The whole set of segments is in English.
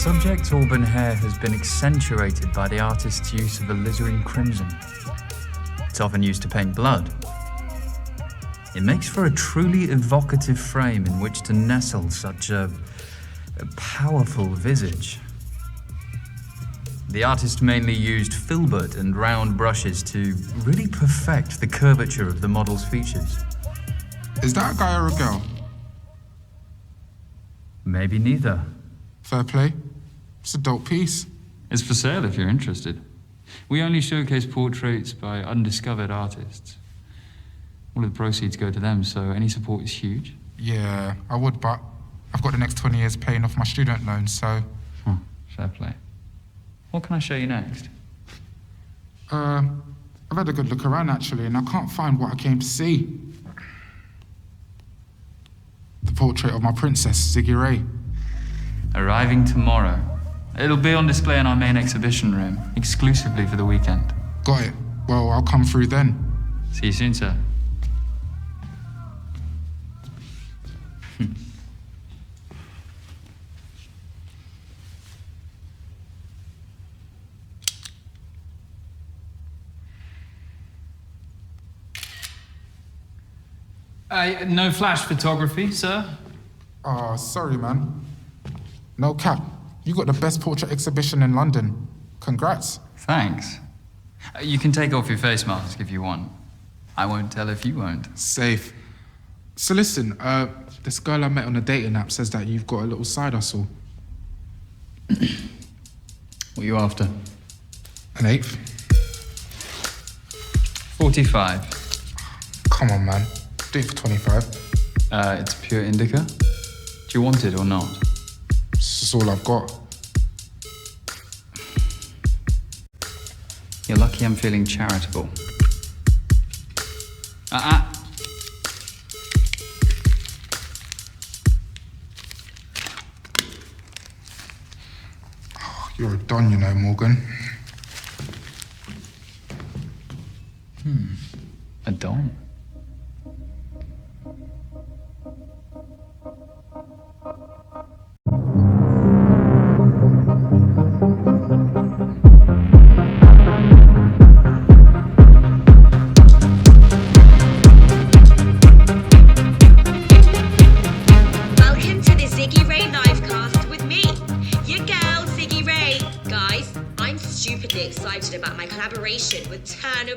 subject's auburn hair has been accentuated by the artist's use of alizarin crimson. It's often used to paint blood. It makes for a truly evocative frame in which to nestle such a powerful visage. The artist mainly used filbert and round brushes to really perfect the curvature of the model's features. Is that a guy or a girl? Maybe neither. Fair play. It's a dope piece. It's for sale if you're interested. We only showcase portraits by undiscovered artists. All of the proceeds go to them, so any support is huge. Yeah, I would, but I've got the next 20 years paying off my student loans, so... Fair play. What can I show you next? I've had a good look around, actually, and I can't find what I came to see. The portrait of my princess, Ziggy Ray. Arriving tomorrow. It'll be on display in our main exhibition room, exclusively for the weekend. Got it. Well, I'll come through then. See you soon, sir. No flash photography, sir? Oh, sorry, man. No cap. You got the best portrait exhibition in London. Congrats. Thanks. You can take off your face mask if you want. I won't tell if you won't. Safe. So listen, this girl I met on a dating app says that you've got a little side hustle. What are you after? An eighth? 45. Come on, man. Do it for 25. It's pure indica. Do you want it or not? This is all I've got. You're lucky I'm feeling charitable. Oh, you're a don, you know, Morgan. A don?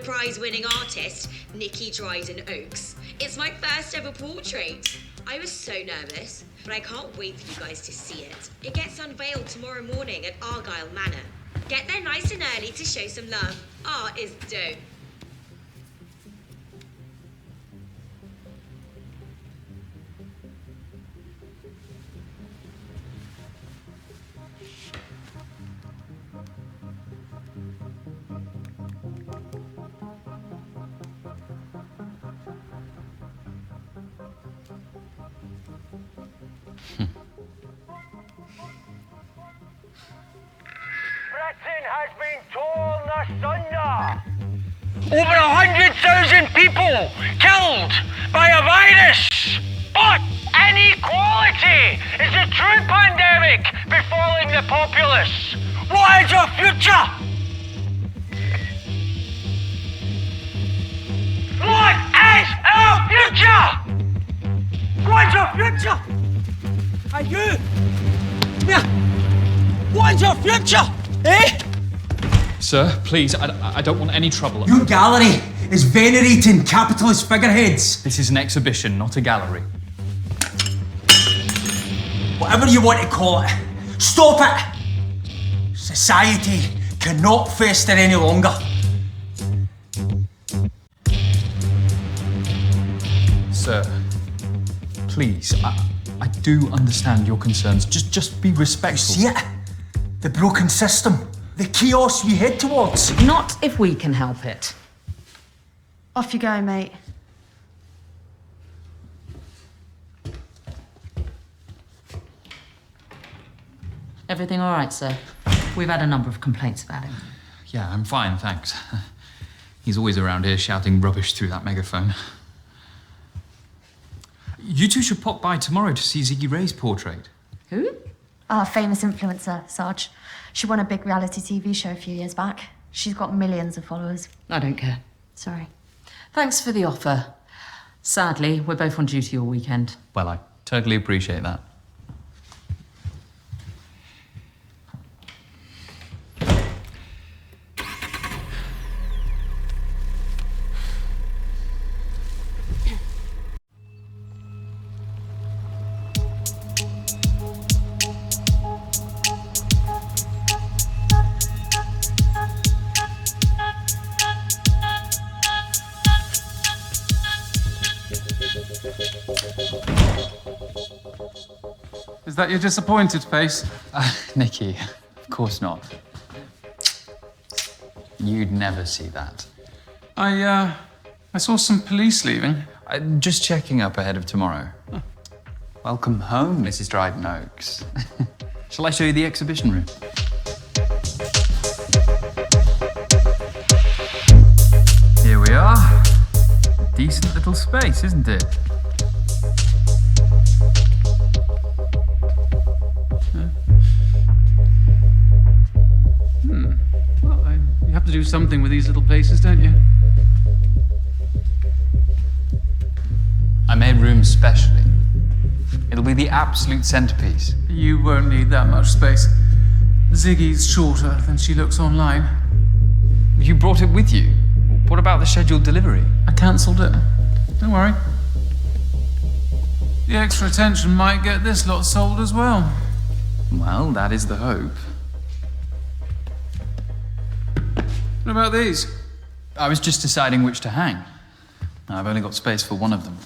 Prize-winning artist Nikki Dryden Oakes. It's my first ever portrait. I was so nervous, but I can't wait for you guys to see it. It gets unveiled tomorrow morning at Argyle Manor. Get there nice and early to show some love. Art is dope. Has been torn asunder. Over 100,000 people killed by a virus. But inequality is the true pandemic befalling the populace. What is our future? What is our future? What is our future? Are you? What is our future? Eh? Sir, please, I don't want any trouble. Your gallery is venerating capitalist figureheads. This is an exhibition, not a gallery. Whatever you want to call it, stop it! Society cannot fester any longer. Sir, please, I do understand your concerns. Just be respectful. See it? The broken system. The chaos we head towards. Not if we can help it. Off you go, mate. Everything all right, sir? We've had a number of complaints about him. Yeah, I'm fine, thanks. He's always around here shouting rubbish through that megaphone. You two should pop by tomorrow to see Ziggy Ray's portrait. Who? Our famous influencer, Sarge. She won a big reality TV show a few years back. She's got millions of followers. I don't care. Sorry. Thanks for the offer. Sadly, we're both on duty all weekend. Well, I totally appreciate that. Is that your disappointed face? Nikki, of course not. You'd never see that. I saw some police leaving. Just checking up ahead of tomorrow. Oh. Welcome home, Mrs. Dryden Oaks. Shall I show you the exhibition room? Here we are. A decent little space, isn't it? Well, you have to do something with these little places, don't you? I made room specially. It'll be the absolute centerpiece. You won't need that much space. Ziggy's shorter than she looks online. You brought it with you. What about the scheduled delivery? I cancelled it. Don't worry. The extra attention might get this lot sold as well. Well, that is the hope. What about these? I was just deciding which to hang. I've only got space for one of them.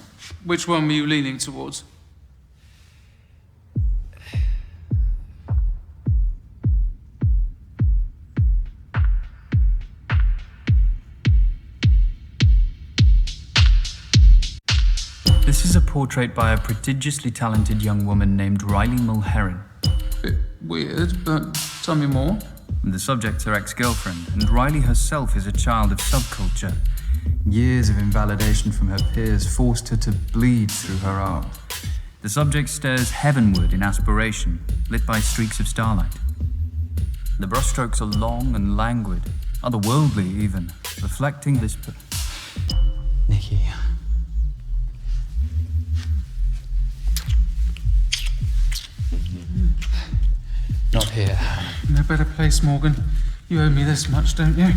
Which one were you leaning towards? This is a portrait by a prodigiously talented young woman named Riley Mulheron. Bit weird, but tell me more. The subject's her ex-girlfriend, and Riley herself is a child of subculture. Years of invalidation from her peers forced her to bleed through her art. The subject stares heavenward in aspiration, lit by streaks of starlight. The brushstrokes are long and languid, otherworldly even, reflecting this... Nikki... Not here. No better place, Morgan. You owe me this much, don't you?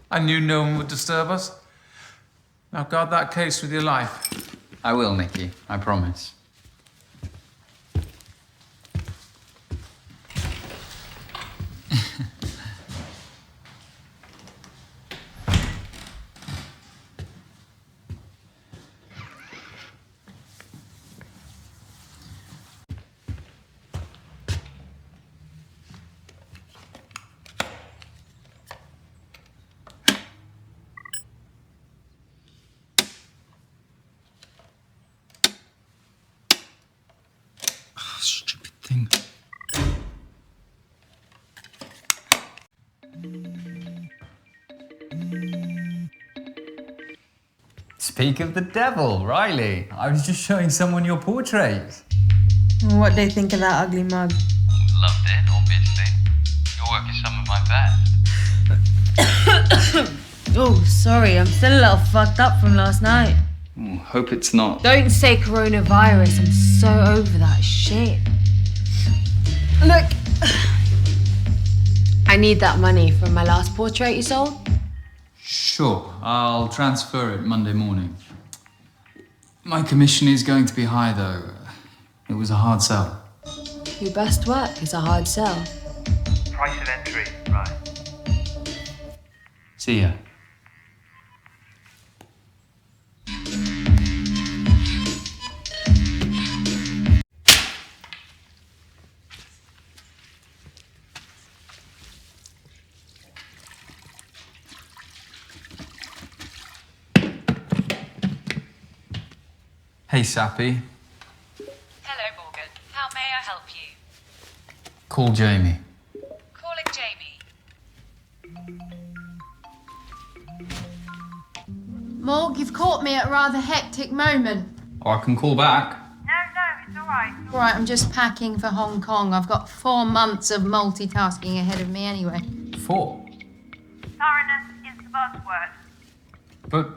I knew no one would disturb us. Now guard that case with your life. I will, Nikki. I promise. Stupid thing. Speak of the devil, Riley. I was just showing someone your portrait. What do you think of that ugly mug? Loved it, obviously. Your work is some of my best. Oh, sorry, I'm still a little fucked up from last night. Hope it's not. Don't say coronavirus, I'm so over that shit. Look, I need that money from my last portrait you sold. Sure, I'll transfer it Monday morning. My commission is going to be high, though. It was a hard sell. Your best work is a hard sell. Price of entry, right. See ya. Hey, Sappy. Hello, Morgan. How may I help you? Call Jamie. Calling Jamie. Morg, you've caught me at a rather hectic moment. Or I can call back. No, it's all right. All right, I'm just packing for Hong Kong. I've got 4 months of multitasking ahead of me anyway. 4. Thoroughness is the buzzword. But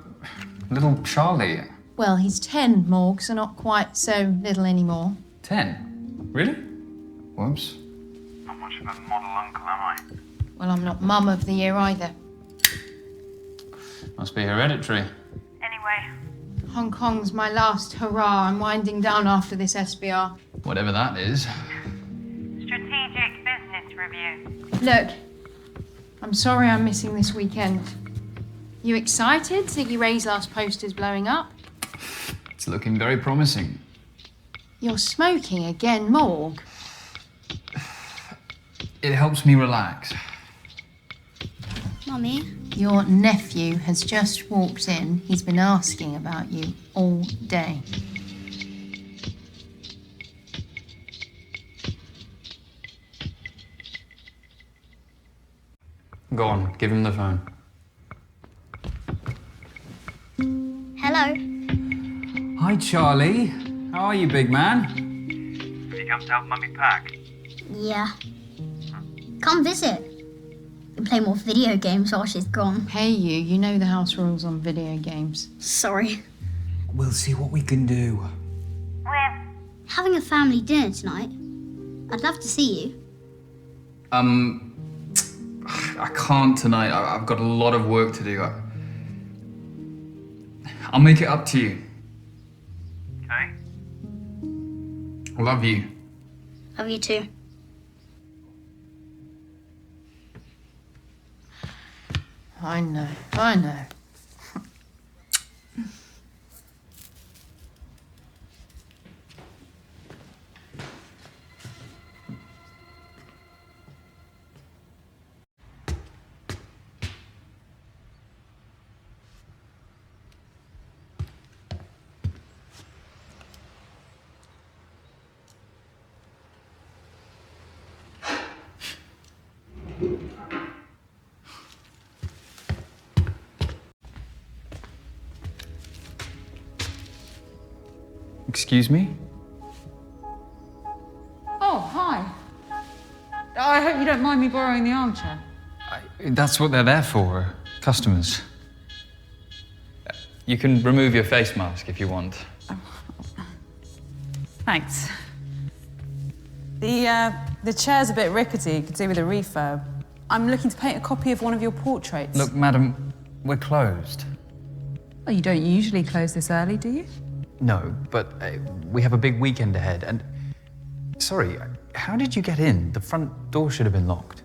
little Charlie. Well, he's 10, Morg, so not quite so little anymore. 10? Really? Whoops. Not much of a model uncle, am I? Well, I'm not mum of the year either. Must be hereditary. Anyway, Hong Kong's my last hurrah. I'm winding down after this SBR. Whatever that is. strategic business review. Look, I'm sorry I'm missing this weekend. You excited? Ziggy Ray's last poster's blowing up. It's looking very promising. You're smoking again, Morg. It helps me relax. Mummy? Your nephew has just walked in. He's been asking about you all day. Go on, give him the phone. Hello? Hi, Charlie. How are you, big man? Have you come to help Mummy pack? Yeah. Come visit. We play more video games while she's gone. Hey you know the house rules on video games. Sorry. We'll see what we can do. We're Having a family dinner tonight. I'd love to see you. I can't tonight. I've got a lot of work to do. I'll make it up to you. Okay. I love you. Love you too. I know. Excuse me? Oh, hi. I hope you don't mind me borrowing the armchair. That's what they're there for, customers. You can remove your face mask if you want. Thanks. The chair's a bit rickety, you could see with a refurb. I'm looking to paint a copy of one of your portraits. Look, madam, we're closed. Well, you don't usually close this early, do you? No, but we have a big weekend ahead, and... Sorry, how did you get in? The front door should have been locked.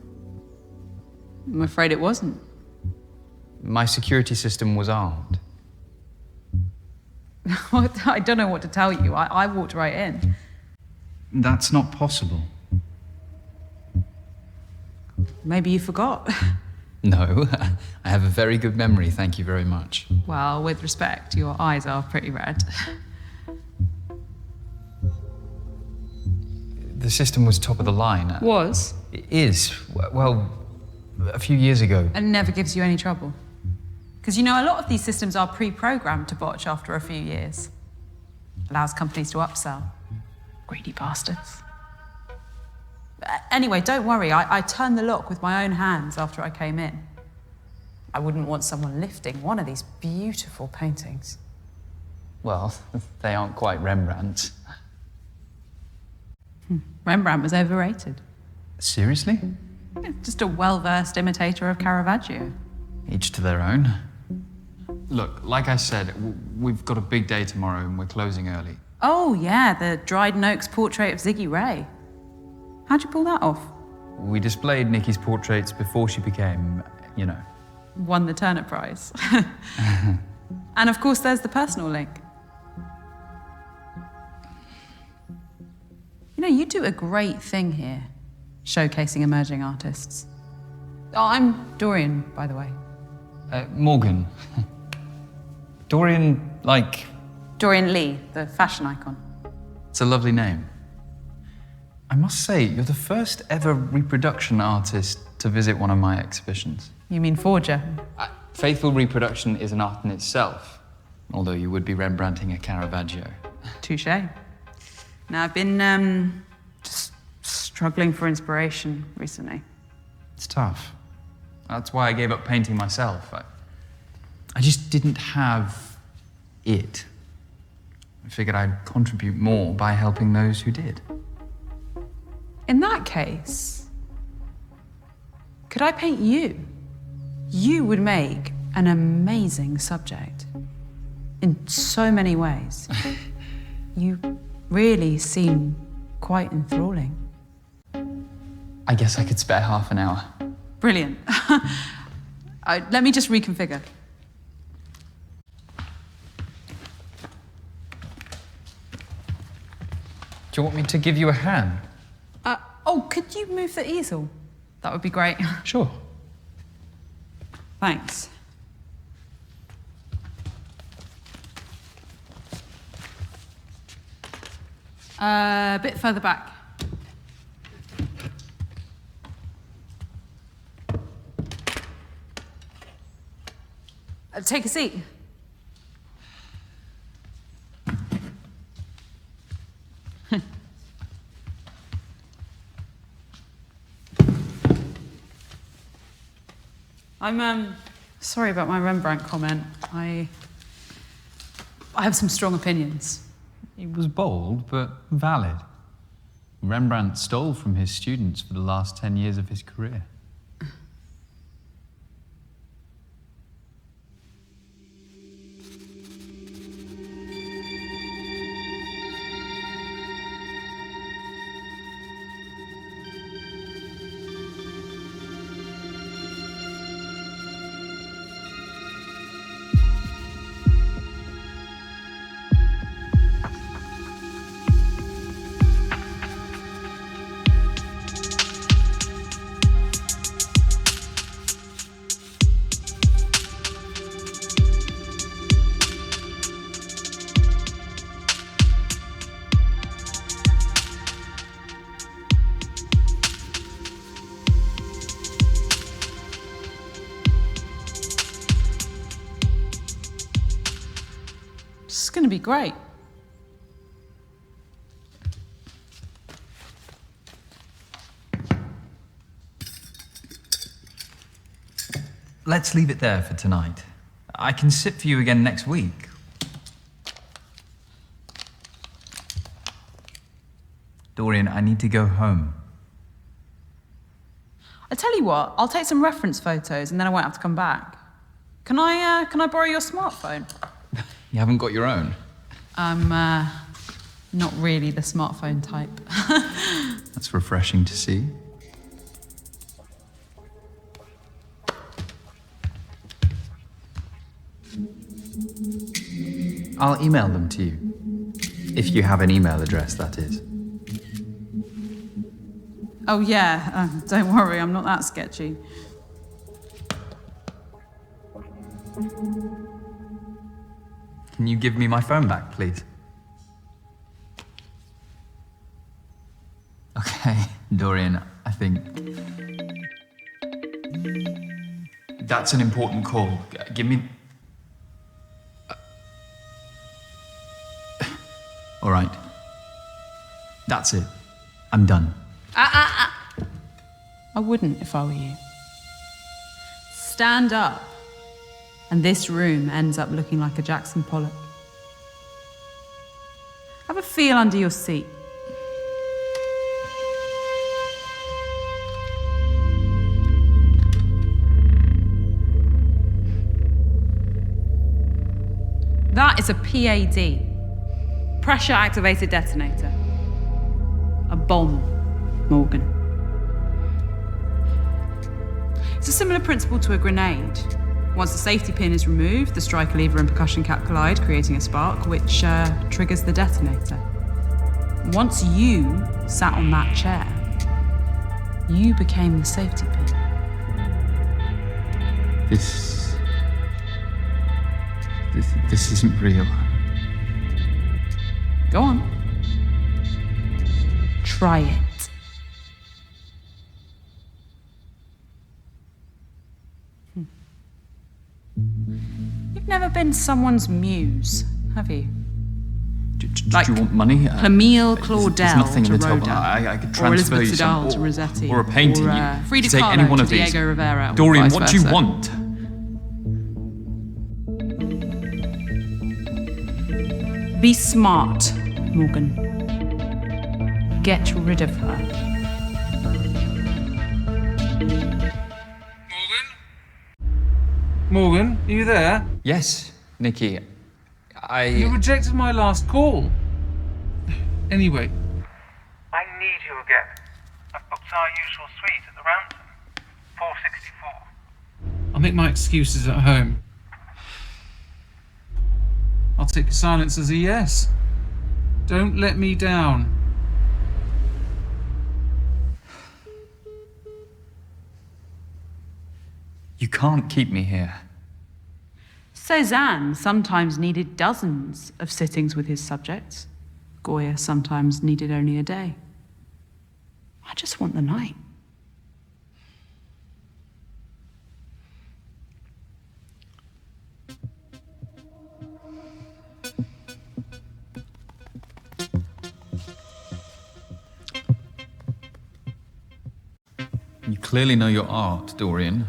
I'm afraid it wasn't. My security system was armed. I don't know what to tell you. I walked right in. That's not possible. Maybe you forgot. No, I have a very good memory, thank you very much. Well, with respect, your eyes are pretty red. The system was top of the line. Was? It is. Well, a few years ago. And never gives you any trouble. Because you know, a lot of these systems are pre-programmed to botch after a few years. Allows companies to upsell. Greedy bastards. Anyway, don't worry. I turned the lock with my own hands after I came in. I wouldn't want someone lifting one of these beautiful paintings. Well, they aren't quite Rembrandt. Rembrandt was overrated. Seriously? Yeah, just a well-versed imitator of Caravaggio. Each to their own. Look, like I said, we've got a big day tomorrow and we're closing early. Oh, yeah, the Dryden Oaks portrait of Ziggy Ray. How'd you pull that off? We displayed Nikki's portraits before she became, you know. Won the Turner Prize. And of course, there's the personal link. You know, you do a great thing here, showcasing emerging artists. Oh, I'm Dorian, by the way. Morgan. Dorian, like... Dorian Lee, the fashion icon. It's a lovely name. I must say, you're the first ever reproduction artist to visit one of my exhibitions. You mean forger? Faithful reproduction is an art in itself, although you would be Rembrandting a Caravaggio. Touché. Now, I've been just struggling for inspiration recently. It's tough. That's why I gave up painting myself. I just didn't have it. I figured I'd contribute more by helping those who did. In that case, could I paint you? You would make an amazing subject in so many ways. You really seem quite enthralling. I guess I could spare half an hour. Brilliant. Let me just reconfigure. Do you want me to give you a hand? Could you move the easel? That would be great. Sure. Thanks. A bit further back. Take a seat. I'm sorry about my Rembrandt comment. I have some strong opinions. It was bold, but valid. Rembrandt stole from his students for the last 10 years of his career. It's going to be great. Let's leave it there for tonight. I can sit for you again next week. Dorian, I need to go home. I tell you what, I'll take some reference photos and then I won't have to come back. Can I borrow your smartphone? You haven't got your own? I'm not really the smartphone type. That's refreshing to see. I'll email them to you. If you have an email address, that is. Oh yeah, don't worry, I'm not that sketchy. Can you give me my phone back, please? Okay, Dorian, I think... That's an important call. Give me... All right. That's it. I'm done. I wouldn't if I were you. Stand up. And this room ends up looking like a Jackson Pollock. Have a feel under your seat. That is a PAD. Pressure activated detonator. A bomb, Morgan. It's a similar principle to a grenade. Once the safety pin is removed, the striker lever and percussion cap collide, creating a spark, which triggers the detonator. Once you sat on that chair, you became the safety pin. This isn't real. Go on. try it. You've never been someone's muse, have you? Do you want money? Camille Claudel There's nothing to in the top. Rodin, I could or transfer Elizabeth you some, Vidal to Rossetti, or a painting. or You Frida take Kahlo any one to of these. Diego Rivera, or Dorian, vice what do you versa. want? Be smart, Morgan. Get rid of her. Morgan, are you there? Yes, Nikki. You rejected my last call. Anyway. I need you again. I've booked our usual suite at the Ransom. 464. I'll make my excuses at home. I'll take your silence as a yes. Don't let me down. You can't keep me here. Cézanne sometimes needed dozens of sittings with his subjects. Goya sometimes needed only a day. I just want the night. You clearly know your art, Dorian.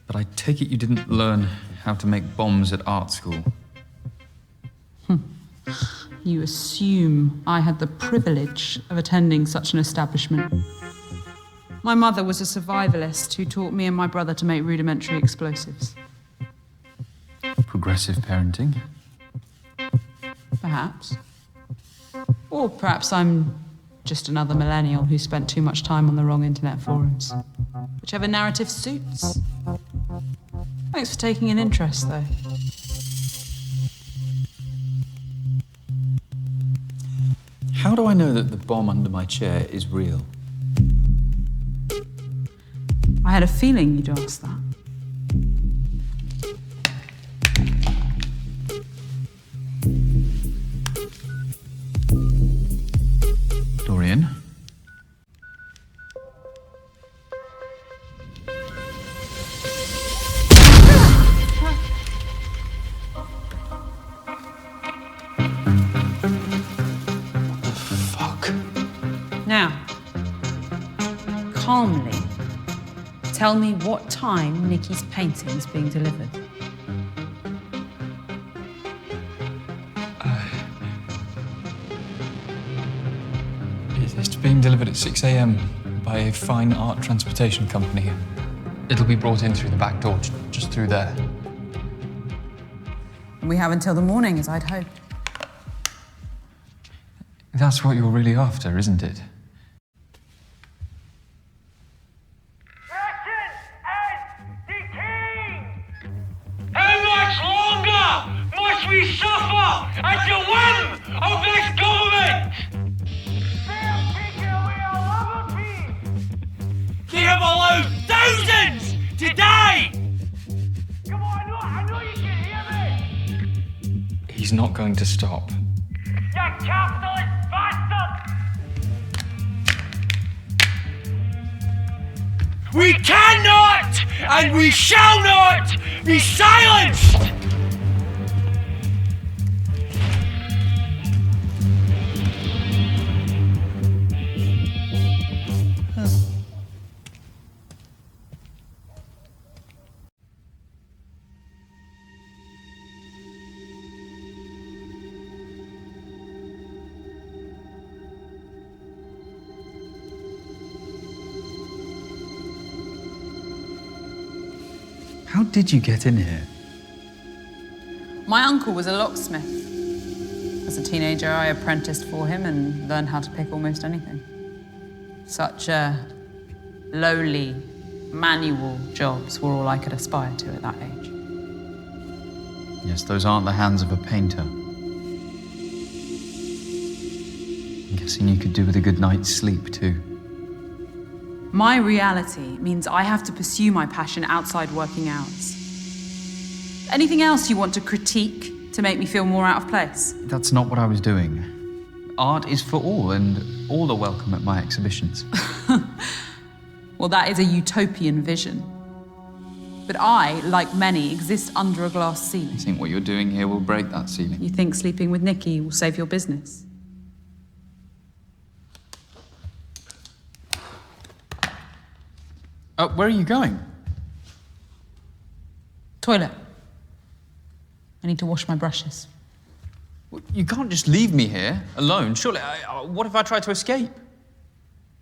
But I take it you didn't learn how to make bombs at art school. You assume I had the privilege of attending such an establishment. My mother was a survivalist who taught me and my brother to make rudimentary explosives. Progressive parenting? Perhaps. Or perhaps I'm just another millennial who spent too much time on the wrong internet forums. Whichever narrative suits. Thanks for taking an interest, though. How do I know that the bomb under my chair is real? I had a feeling you'd ask that. Dorian? Now, calmly, tell me what time Nikki's painting's being delivered. It's being delivered at 6 a.m. by a fine art transportation company. It'll be brought in through the back door, just through there. We have until the morning, as I'd hoped. That's what you're really after, isn't it? How much longer must we suffer at the whim of this government? They have taken away our liberty. They have allowed thousands to die. Come on, I know you can hear me. He's not going to stop. You capitalist bastard! We cannot and we shall not be silenced! How did you get in here? My uncle was a locksmith. As a teenager, I apprenticed for him and learned how to pick almost anything. Such lowly, manual jobs were all I could aspire to at that age. Yes, those aren't the hands of a painter. I'm guessing you could do with a good night's sleep, too. My reality means I have to pursue my passion outside working hours. Anything else you want to critique to make me feel more out of place? That's not what I was doing. art is for all, and all are welcome at my exhibitions. Well, that is a utopian vision. But I, like many, exist under a glass ceiling. You think what you're doing here will break that ceiling? You think sleeping with Nikki will save your business? Where are you going? Toilet. I need to wash my brushes. You can't just leave me here, alone. Surely, what if I try to escape?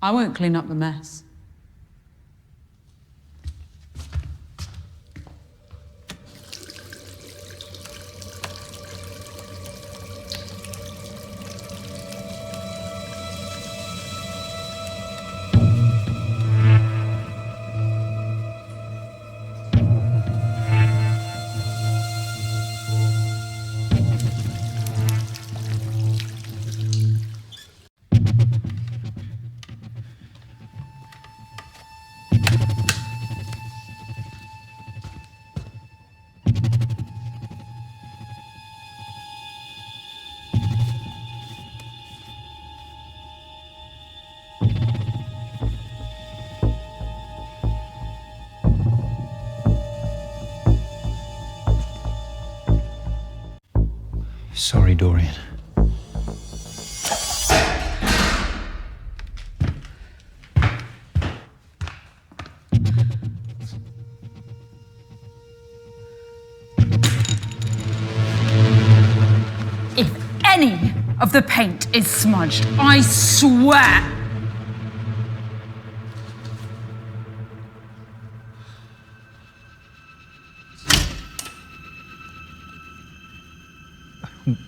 I won't clean up the mess. Sorry, Dorian. If any of the paint is smudged, I swear.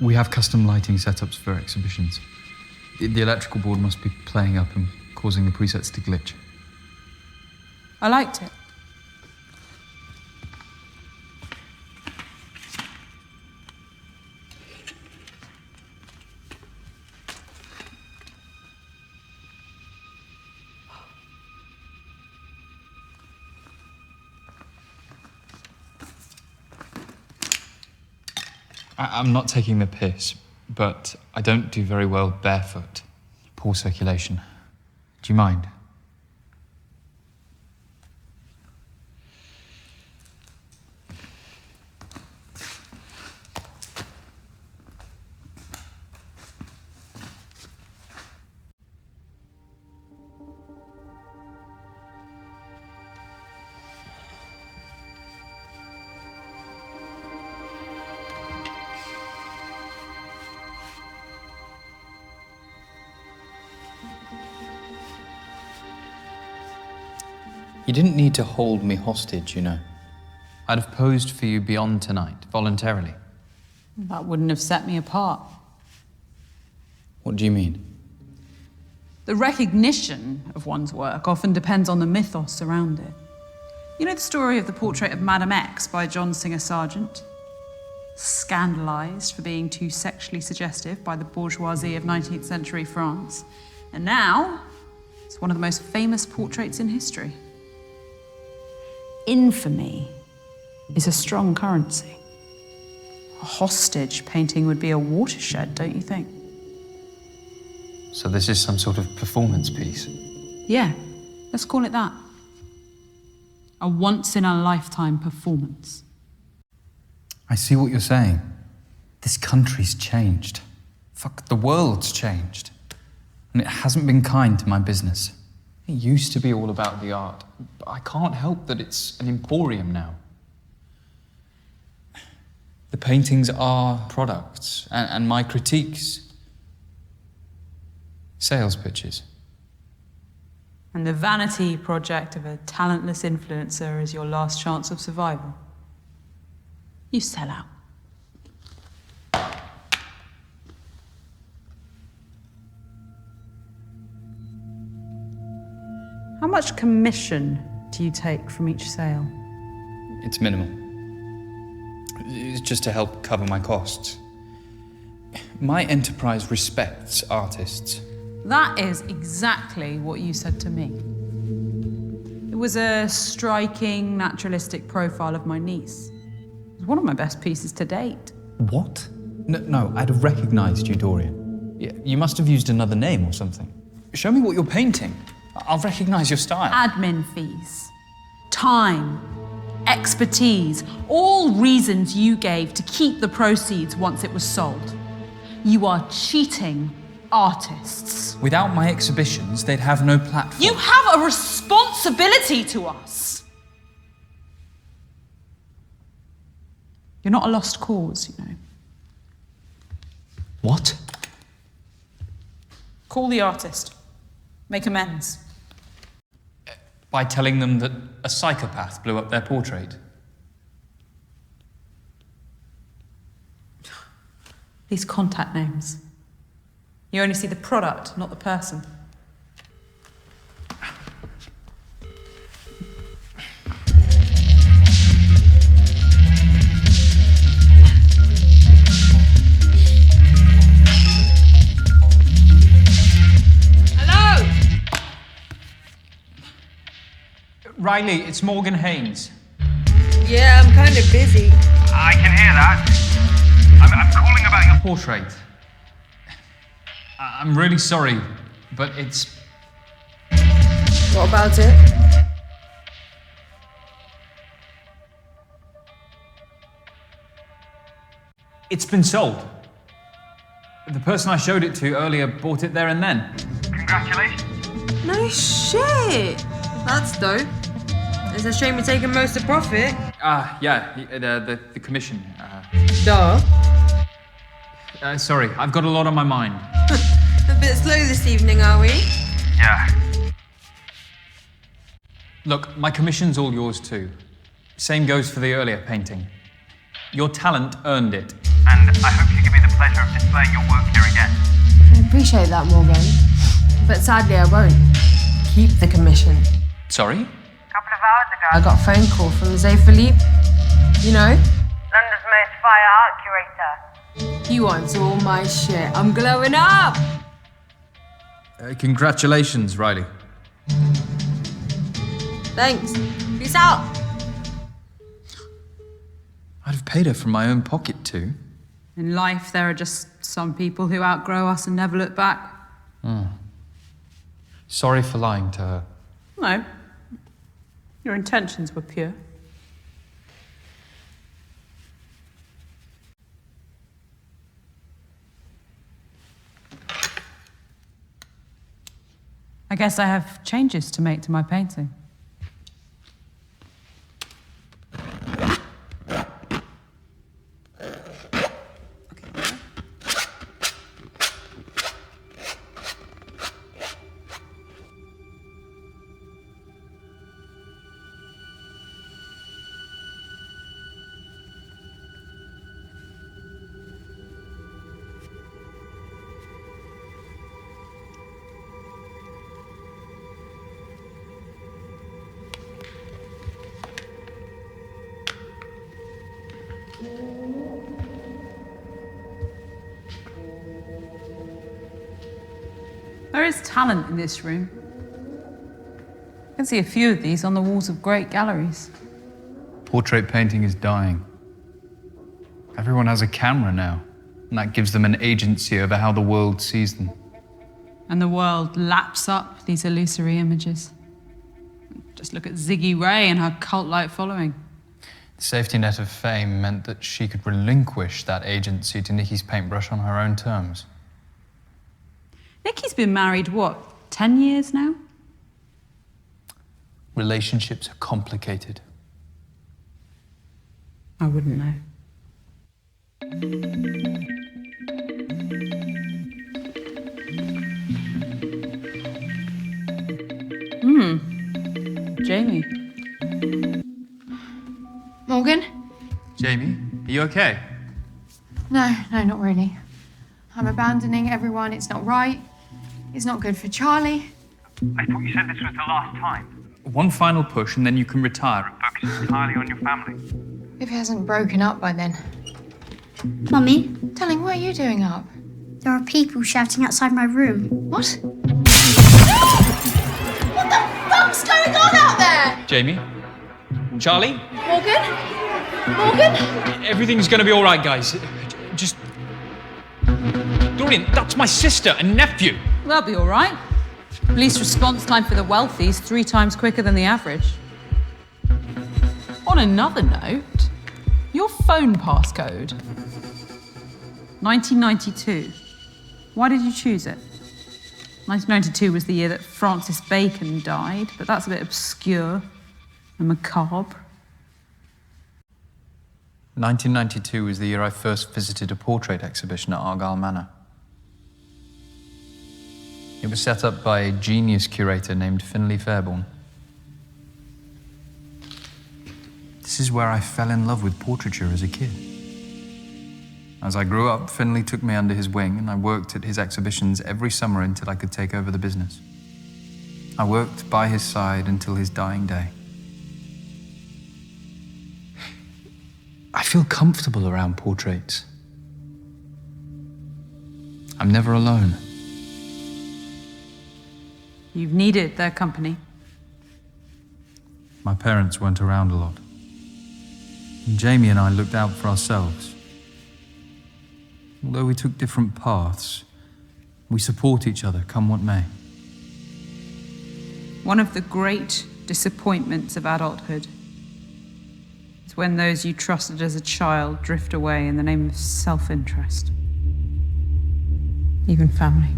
We have custom lighting setups for exhibitions. The electrical board must be playing up and causing the presets to glitch. I liked it. I'm not taking the piss, but I don't do very well barefoot. Poor circulation. Do you mind? You didn't need to hold me hostage, you know. I'd have posed for you beyond tonight, voluntarily. That wouldn't have set me apart. What do you mean? The recognition of one's work often depends on the mythos around it. You know the story of the portrait of Madame X by John Singer Sargent? Scandalised for being too sexually suggestive by the bourgeoisie of 19th century France. And now, it's one of the most famous portraits in history. Infamy is a strong currency. A hostage painting would be a watershed, don't you think? So this is some sort of performance piece? Yeah, let's call it that. A once-in-a-lifetime performance. I see what you're saying. This country's changed. Fuck, the world's changed. And it hasn't been kind to my business. It used to be all about the art, but I can't help that it's an emporium now. The paintings are products, and my critiques, sales pitches. And the vanity project of a talentless influencer is your last chance of survival. You sell out. How much commission do you take from each sale? It's minimal. It's just to help cover my costs. My enterprise respects artists. That is exactly what you said to me. It was a striking, naturalistic profile of my niece. It was one of my best pieces to date. What? No, I'd have recognized you, Dorian. You must have used another name or something. Show me what you're painting. I'll recognize your style. Admin fees, time, expertise, all reasons you gave to keep the proceeds once it was sold. You are cheating artists. Without my exhibitions, they'd have no platform. You have a responsibility to us. You're not a lost cause, you know. What? Call the artist. Make amends. By telling them that a psychopath blew up their portrait. These contact names. You only see the product, not the person. Hello! Riley, it's Morgan Haynes. Yeah, I'm kind of busy. I can hear that. I'm calling about your Portrait. I'm really sorry, but it's... What about it? It's been sold. The person I showed it to earlier bought it there and then. Congratulations. No shit. That's dope. It's a shame you're taking most of the profit. The commission. Duh. Sorry, I've got a lot on my mind. A bit slow this evening, are we? Yeah. Look, my commission's all yours too. Same goes for the earlier painting. Your talent earned it. And I hope you give me the pleasure of displaying your work here again. I appreciate that, Morgan. But sadly, I won't keep the commission. Sorry? A couple of hours ago, I got a phone call from Zé Philippe. You know? London's most fire art curator. He wants all my shit. I'm glowing up! Congratulations, Riley. Thanks. Peace out. I'd have paid her from my own pocket too. In life, there are just some people who outgrow us and never look back. Sorry for lying to her. No. Your intentions were pure. I guess I have changes to make to my painting. There is talent in this room. I can see a few of these on the walls of great galleries. Portrait painting is dying. Everyone has a camera now, and that gives them an agency over how the world sees them. And the world laps up these illusory images. Just look at Ziggy Ray and her cult-like following. The safety net of fame meant that she could relinquish that agency to Nikki's paintbrush on her own terms. Nikki's been married, what, 10 years now? Relationships are complicated. I wouldn't know. Jamie. Morgan? Jamie, are you okay? No, not really. I'm abandoning everyone. It's not right. It's not good for Charlie. I thought you said this was the last time. One final push and then you can retire. Focus entirely on your family. If he hasn't broken up by then. Mummy, Darling, what are you doing up? there are people shouting outside my room. What? What the fuck's going on out there? Jamie? Charlie? Morgan? Morgan? Everything's gonna be all right, guys. Just... Dorian, that's my sister and nephew. They'll be all right. Police response time for the wealthy is 3 times quicker than the average. On another note, your phone passcode. 1992. Why did you choose it? 1992 was the year that Francis Bacon died, but that's a bit obscure and macabre. 1992 was the year I first visited a portrait exhibition at Argyll Manor. It was set up by a genius curator named Finlay Fairborn. This is where I fell in love with portraiture as a kid. As I grew up, Finlay took me under his wing and I worked at his exhibitions every summer until I could take over the business. I worked by his side until his dying day. I feel comfortable around portraits. I'm never alone. You've needed their company. My parents weren't around a lot. And Jamie and I looked out for ourselves. Although we took different paths, we support each other, come what may. One of the great disappointments of adulthood is when those you trusted as a child drift away in the name of self-interest. Even family.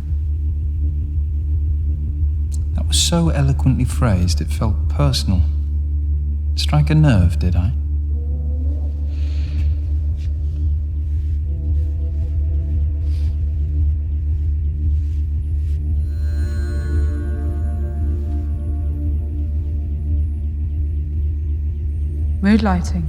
That was so eloquently phrased, it felt personal. Strike a nerve, did I? Mood lighting.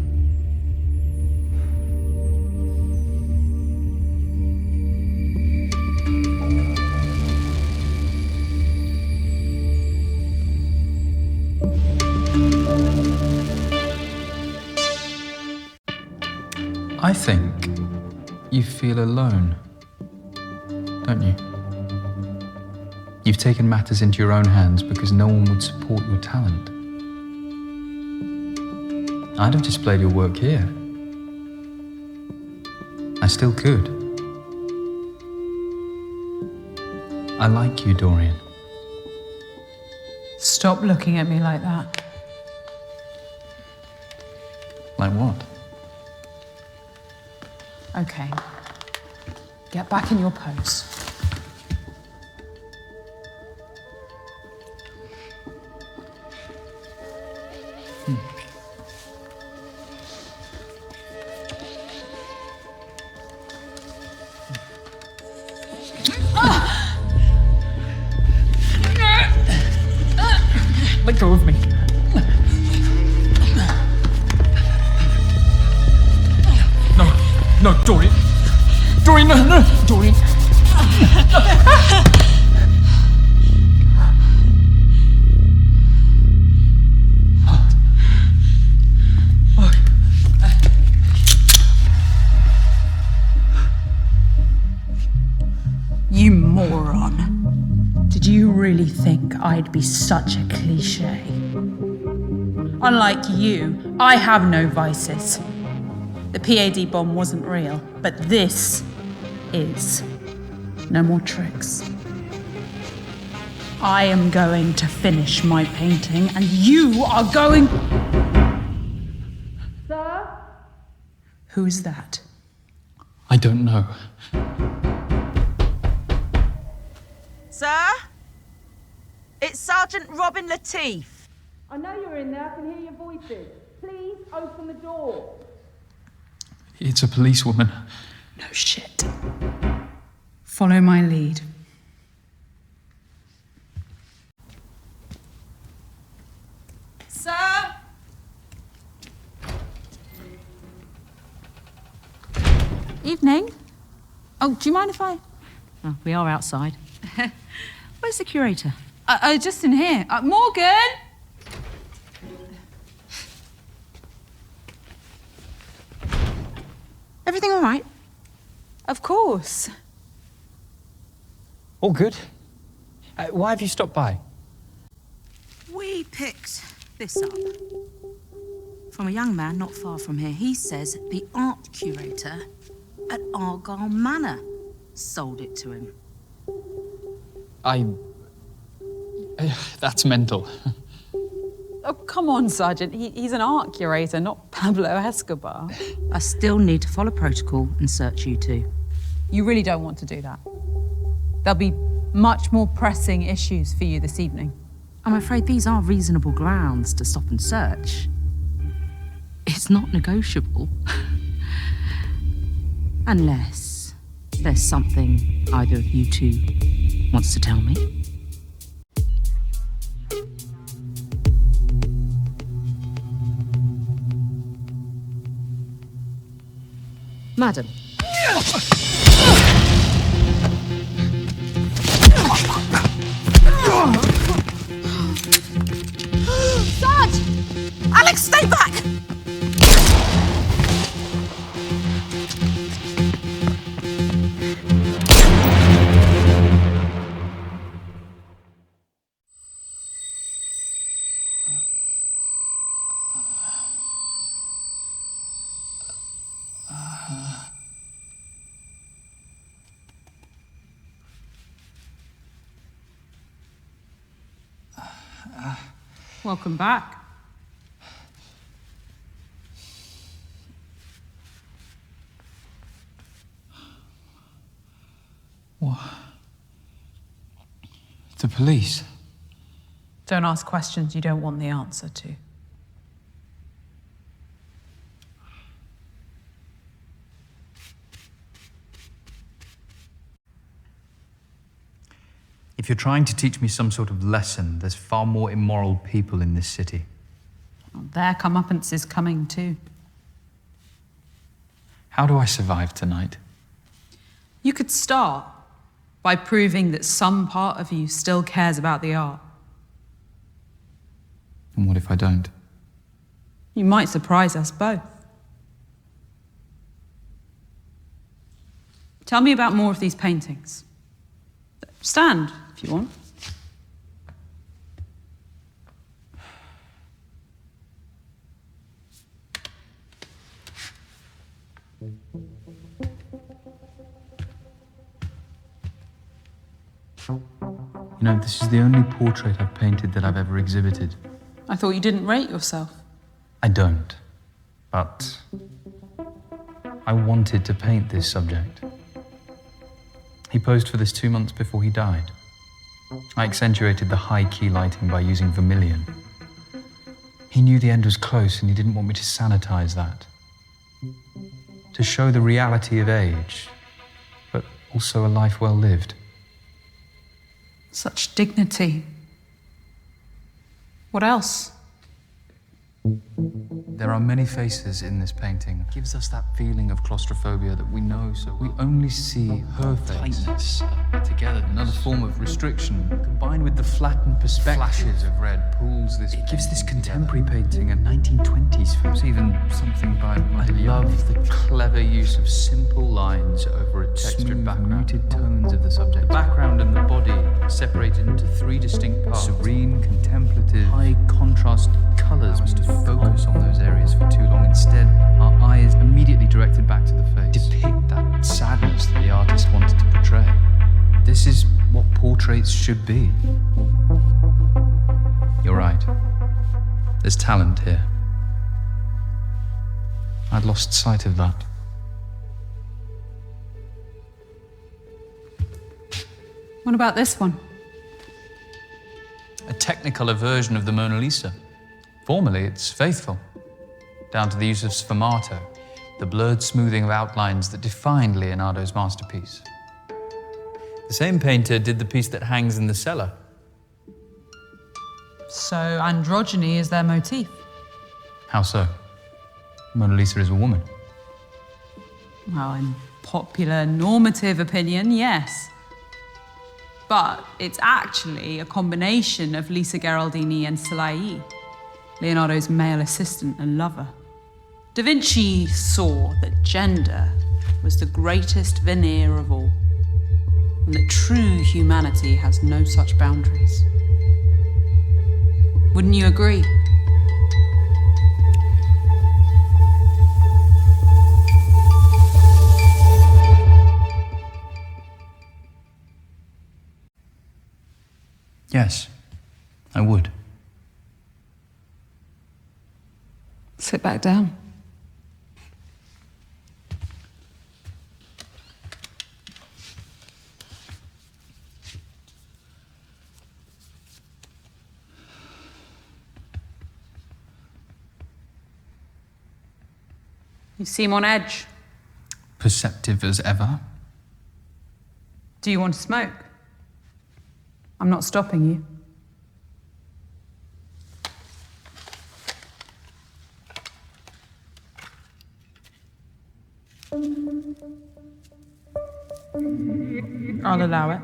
I think you feel alone, don't you? You've taken matters into your own hands because no one would support your talent. I'd have displayed your work here. I still could. I like you, Dorian. Stop looking at me like that. Like what? Okay. Get back in your pose. Let go of me. No, Dorian. Dorian, no, Dorian. You moron. Did you really think I'd be such a cliché? Unlike you, I have no vices. The PAD bomb wasn't real, but this is. No more tricks. I am going to finish my painting, and you are going... Sir? Who's that? I don't know. Sir? It's Sergeant Robin Latif. I know you're in there. I can hear your voices. Please open the door. It's a policewoman. No shit. Follow my lead. Sir? Evening. Oh, do you mind if I... Oh, we are outside. Where's the curator? Just in here. Morgan! Everything all right? Of course. All good. Why have you stopped by? We picked this up from a young man not far from here. He says the art curator at Argyll Manor sold it to him. That's mental. Oh, come on, Sergeant. He's an art curator, not Pablo Escobar. I still need to follow protocol and search you two. You really don't want to do that. There'll be much more pressing issues for you this evening. I'm afraid these are reasonable grounds to stop and search. It's not negotiable. Unless there's something either of you two wants to tell me. Madam. Sarge! Alex, stay back! Welcome back. What? The police? Don't ask questions you don't want the answer to. If you're trying to teach me some sort of lesson, there's far more immoral people in this city. Well, their comeuppance is coming too. How do I survive tonight? You could start by proving that some part of you still cares about the art. And what if I don't? You might surprise us both. Tell me about more of these paintings. Stand, if you want. You know, this is the only portrait I've painted that I've ever exhibited. I thought you didn't rate yourself. I don't, but I wanted to paint this subject. He posed for this 2 months before he died. I accentuated the high-key lighting by using vermilion. He knew the end was close and he didn't want me to sanitize that. To show the reality of age, but also a life well lived. Such dignity. What else? There are many faces in this painting. It gives us that feeling of claustrophobia that we know so well. We only see her face. Tightness, together. Another form of restriction, combined with the flattened perspective. Flashes of red pulls this. It gives this contemporary painting a 1920s feel. It's even something by Modigliani. I love the clever use of simple lines over a textured background. Muted tones of the subject. The background and the body separated into 3 distinct parts. Serene, contemplative, high contrast colours to focus on those areas for too long. Instead, our eyes immediately directed back to the face. Depict that sadness that the artist wanted to portray. This is what portraits should be. You're right. There's talent here. I'd lost sight of that. What about this one? A technicolor version of the Mona Lisa. Formally, it's faithful, down to the use of sfumato, the blurred smoothing of outlines that defined Leonardo's masterpiece. The same painter did the piece that hangs in the cellar. So androgyny is their motif. How so? Mona Lisa is a woman. Well, in popular normative opinion, yes. But it's actually a combination of Lisa Gherardini and Salai, Leonardo's male assistant and lover. Da Vinci saw that gender was the greatest veneer of all, and that true humanity has no such boundaries. Wouldn't you agree? Yes, I would. Sit back down. You seem on edge. Perceptive as ever. Do you want to smoke? I'm not stopping you. I'll allow it.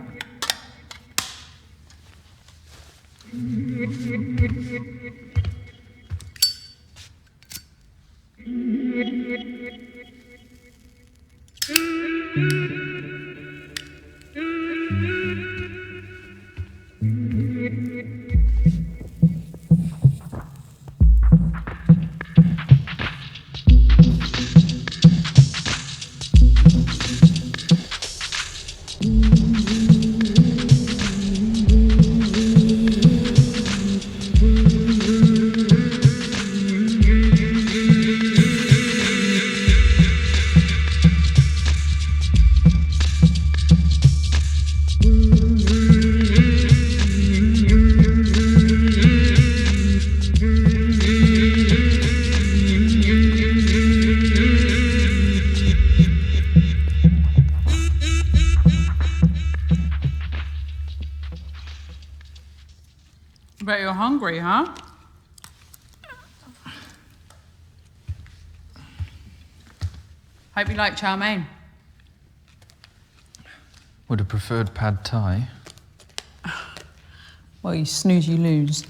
Bet you're hungry, huh? Hope you like chow mein. Would have preferred pad thai. Well, you snooze, you lose.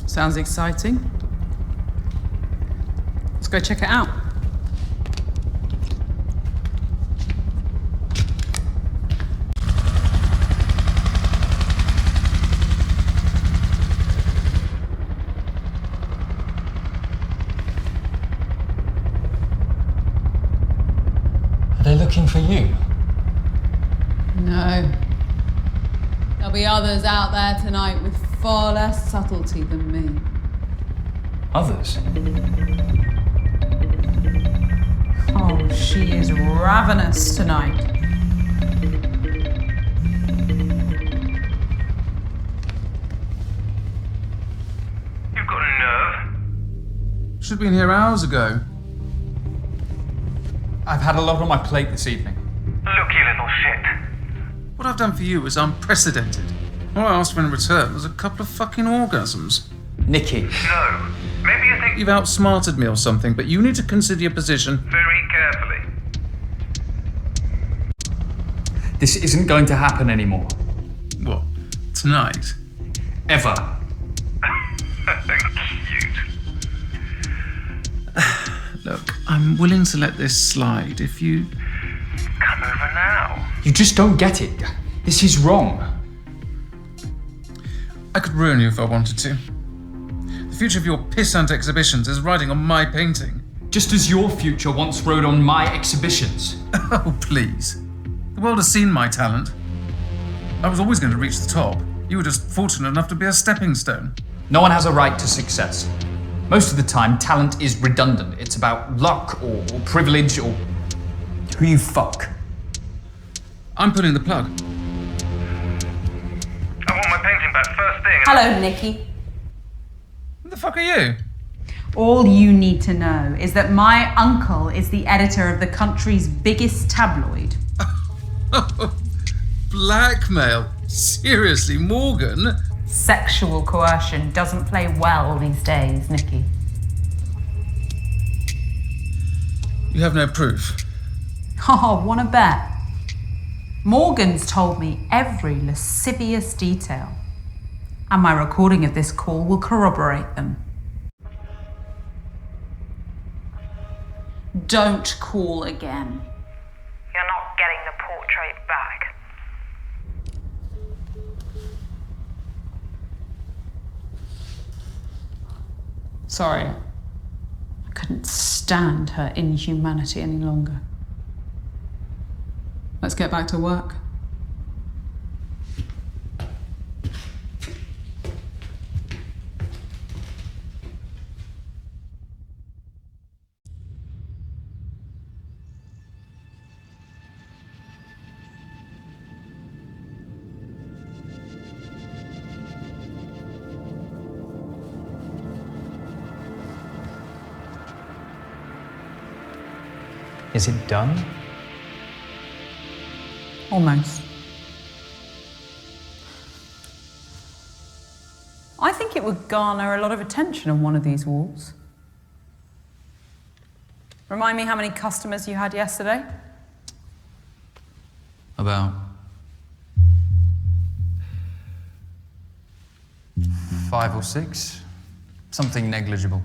Sounds exciting. Let's go check it out. Are they looking for you? No. There'll be others out there tonight with far less subtlety than me. Others? Oh, she is ravenous tonight. You've got a nerve. Should have been here hours ago. I've had a lot on my plate this evening. Look, you little shit. What I've done for you is unprecedented. All I asked for in return was a couple of fucking orgasms. Nikki. No. Maybe you think you've outsmarted me or something, but you need to consider your position very carefully. This isn't going to happen anymore. What? Tonight? Ever. Cute. Look, I'm willing to let this slide if you come over now. You just don't get it. This is wrong. I could ruin you if I wanted to. The future of your pissant exhibitions is riding on my painting. Just as your future once rode on my exhibitions. Oh, please. The world has seen my talent. I was always going to reach the top. You were just fortunate enough to be a stepping stone. No one has a right to success. Most of the time, talent is redundant. It's about luck or privilege or who you fuck. I'm pulling the plug. I want my painting back first thing. Hello, Nikki. Who the fuck are you? All you need to know is that my uncle is the editor of the country's biggest tabloid. Blackmail? Seriously, Morgan? Sexual coercion doesn't play well these days, Nikki. You have no proof. Oh, wanna bet? Morgan's told me every lascivious detail. And my recording of this call will corroborate them. Don't call again. You're not getting the portrait back. Sorry. I couldn't stand her inhumanity any longer. Let's get back to work. Is it done? Almost. I think it would garner a lot of attention on one of these walls. Remind me how many customers you had yesterday? About 5 or 6. Something negligible.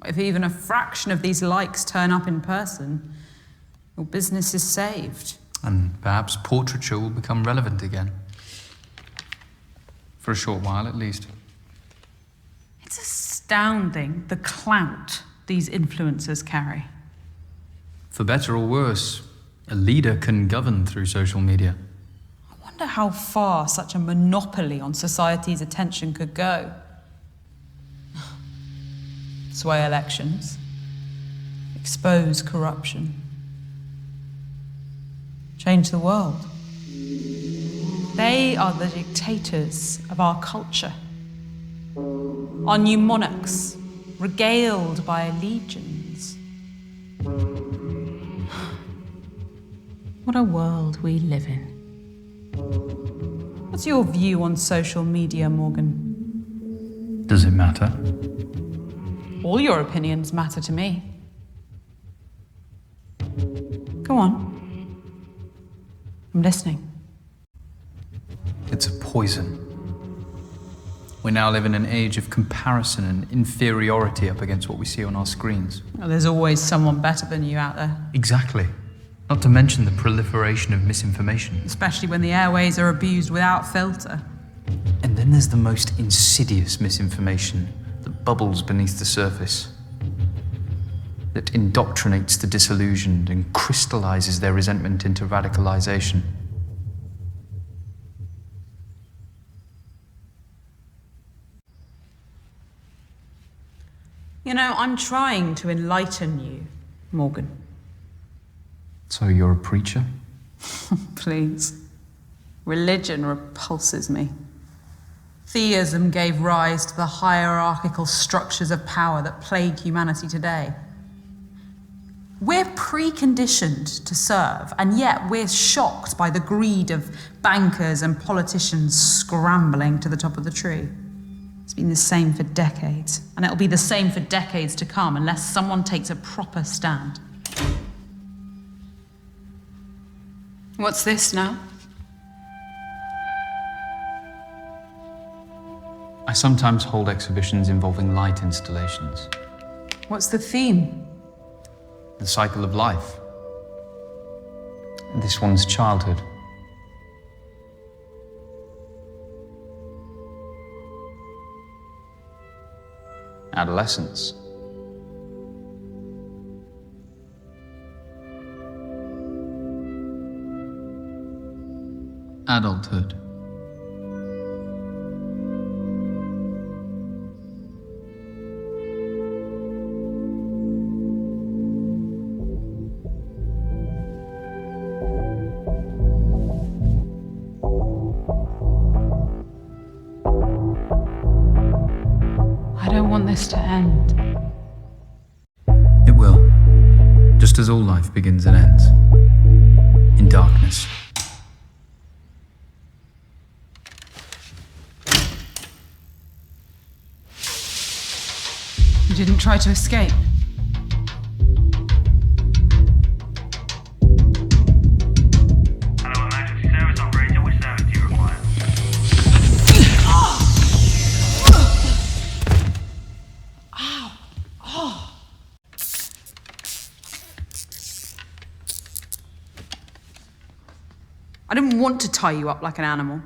If even a fraction of these likes turn up in person, your business is saved. And perhaps portraiture will become relevant again. For a short while, at least. It's astounding the clout these influencers carry. For better or worse, a leader can govern through social media. I wonder how far such a monopoly on society's attention could go. Sway elections, expose corruption, change the world. They are the dictators of our culture. Our new monarchs, regaled by legions. What a world we live in. What's your view on social media, Morgan? Does it matter? All your opinions matter to me. Go on. I'm listening. It's a poison. We now live in an age of comparison and inferiority up against what we see on our screens. Well, there's always someone better than you out there. Exactly. Not to mention the proliferation of misinformation. Especially when the airways are abused without filter. And then there's the most insidious misinformation that bubbles beneath the surface, that indoctrinates the disillusioned and crystallizes their resentment into radicalization. You know, I'm trying to enlighten you, Morgan. So you're a preacher? Please. Religion repulses me. Theism gave rise to the hierarchical structures of power that plague humanity today. We're preconditioned to serve, and yet we're shocked by the greed of bankers and politicians scrambling to the top of the tree. It's been the same for decades, and it'll be the same for decades to come unless someone takes a proper stand. What's this now? I sometimes hold exhibitions involving light installations. What's the theme? The cycle of life. This one's childhood. Adolescence. Adulthood. I don't want this to end. It will. Just as all life begins and ends. In darkness. You didn't try to escape. Hello, emergency service operator. Which service do you require? I didn't want to tie you up like an animal.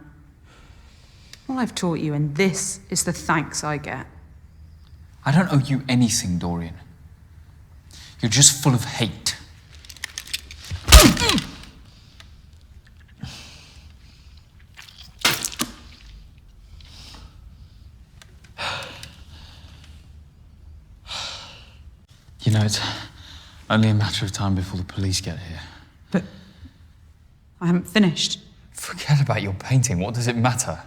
Well, I've taught you, and this is the thanks I get. I don't owe you anything, Dorian. You're just full of hate. You know, it's only a matter of time before the police get here. But I haven't finished. Forget about your painting. What does it matter?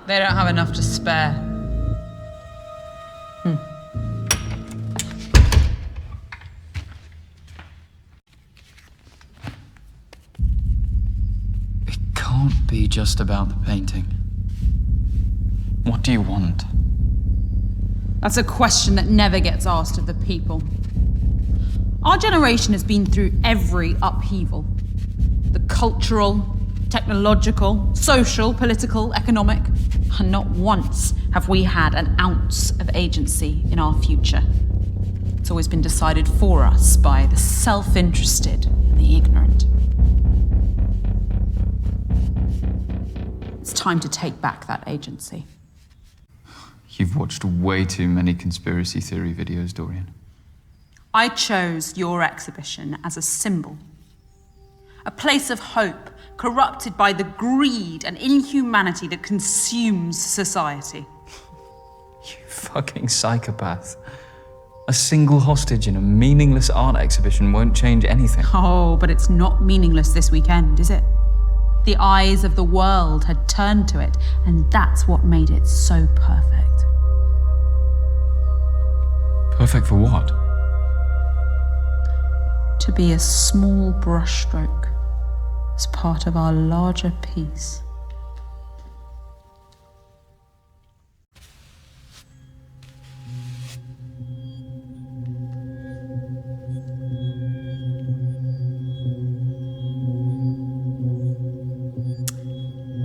They don't have enough to spare. It can't be just about the painting. What do you want? That's a question that never gets asked of the people. Our generation has been through every upheaval. The cultural, technological, social, political, economic, and not once have we had an ounce of agency in our future. It's always been decided for us by the self-interested and the ignorant. It's time to take back that agency. You've watched way too many conspiracy theory videos, Dorian. I chose your exhibition as a symbol. A place of hope, corrupted by the greed and inhumanity that consumes society. You fucking psychopath. A single hostage in a meaningless art exhibition won't change anything. Oh, but it's not meaningless this weekend, is it? The eyes of the world had turned to it, and that's what made it so perfect. Perfect for what? To be a small brushstroke as part of our larger piece.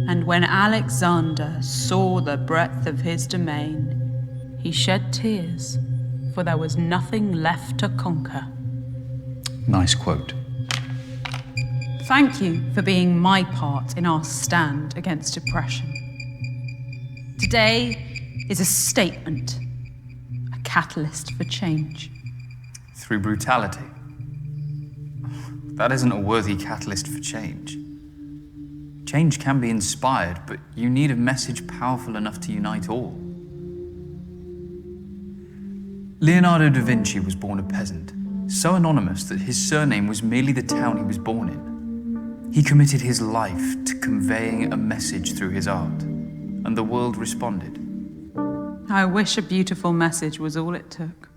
And when Alexander saw the breadth of his domain, he shed tears, for there was nothing left to conquer. Nice quote. Thank you for being my part in our stand against oppression. Today is a statement, a catalyst for change. Through brutality. That isn't a worthy catalyst for change. Change can be inspired, but you need a message powerful enough to unite all. Leonardo da Vinci was born a peasant, so anonymous that his surname was merely the town he was born in. He committed his life to conveying a message through his art, and the world responded. I wish a beautiful message was all it took.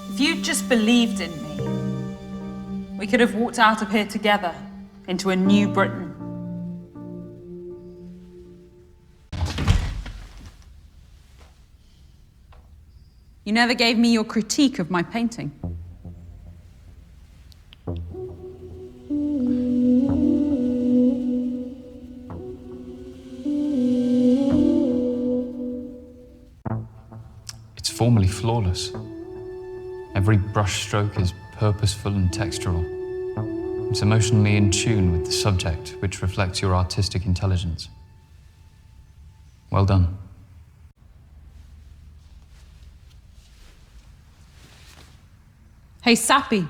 If you'd just believed in me, we could have walked out of here together into a new Britain. You never gave me your critique of my painting. It's formally flawless. Every brushstroke is purposeful and textural. It's emotionally in tune with the subject, which reflects your artistic intelligence. Well done. Hey, Sappy.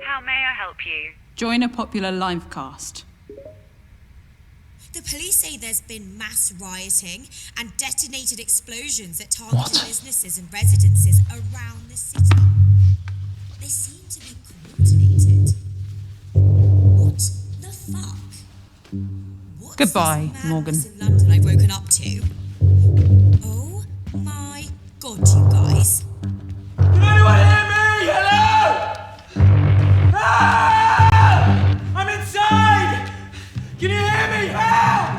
How may I help you? Join a popular live cast. The police say there's been mass rioting and detonated explosions at targeted businesses and residences around the city. They seem to be coordinated. What the fuck? What Goodbye, Morgan. In London I've woken up to. Oh my god, you guys. Can anyone hear me? Hello? Ah! I'm inside! Can you hear me? Help!